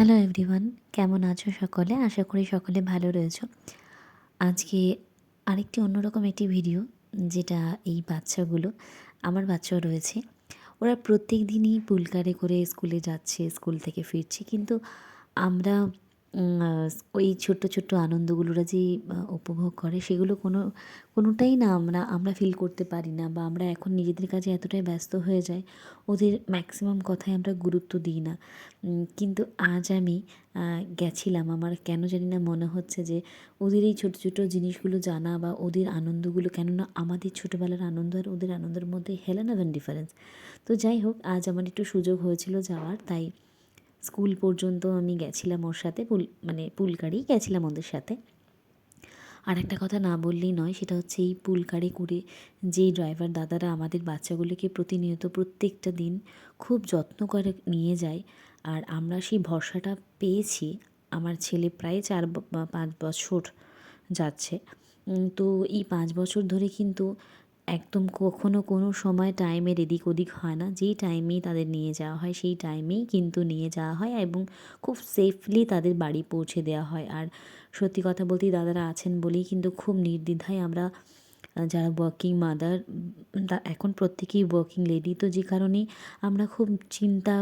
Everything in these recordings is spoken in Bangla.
হ্যালো এভরিওয়ান, কেমন আছো সকলে? আশা করি সকলে ভালো রয়েছো। আজকে আরেকটি অন্যরকম একটি ভিডিও, যেটা এই বাচ্চাগুলো, আমার বাচ্চাও রয়েছে। ওরা প্রত্যেক দিনই পুলকারে করে স্কুলে যাচ্ছে, স্কুল থেকে ফিরছে। কিন্তু আমরা ওই ছোট্ট, ছোট্ট আনন্দগুলো ওরা যে উপভোগ করে, সেগুলো কোনোটাই না আমরা ফিল করতে পারি না, বা আমরা এখন নিজেদের কাজে এতটাই ব্যস্ত হয়ে যাই, ওদের ম্যাক্সিমাম কথায় আমরা গুরুত্ব দিই না। কিন্তু আজ আমি গেছিলাম, আমার কেন জানি না মনে হচ্ছে যে ওদের এই ছোটো ছোটো জিনিসগুলো জানা, বা ওদের আনন্দগুলো, কেননা আমাদের ছোটোবেলার আনন্দ আর ওদের আনন্দের মধ্যে হেলেন হেভেন ডিফারেন্স। তো যাই হোক, আজ আমার একটু সুযোগ হয়েছিল যাওয়ার, তাই স্কুল পর্যন্ত আমি গেছিলাম ওর সাথে, পুলকারেই গেছিলাম ওদের সাথে। আর একটা কথা না বললেই নয়, সেটা হচ্ছে এই পুলকারে করে যেই ড্রাইভার দাদারা আমাদের বাচ্চাগুলোকে প্রতিনিয়ত প্রত্যেকটা দিন খুব যত্ন করে নিয়ে যায়, আর আমরা সেই ভরসাটা পেয়েছি। আমার ছেলে প্রায় 5 বছর যাচ্ছে। তো এই 5 বছর ধরে কিন্তু একদম কখনো কোনো সময় টাইমের এদিক ওদিক হয় না। যেই টাইমেই তাদের নিয়ে যাওয়া হয়, সেই টাইমেই কিন্তু নিয়ে যাওয়া হয়, এবং খুব সেফলি তাদের বাড়ি পৌঁছে দেওয়া হয়। আর সত্যি কথা বলতে দাদারা আছেন বলেই কিন্তু খুব নির্দ্বিধায় আমরা, যারা ওয়ার্কিং মাদার, এখন প্রত্যেকেই ওয়ার্কিং লেডি, তো যে কারণেই আমরা খুব চিন্তা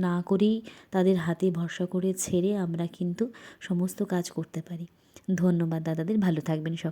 না করেই তাদের হাতে ভরসা করে ছেড়ে আমরা কিন্তু সমস্ত কাজ করতে পারি। ধন্যবাদ দাদাদের, ভালো থাকবেন সব।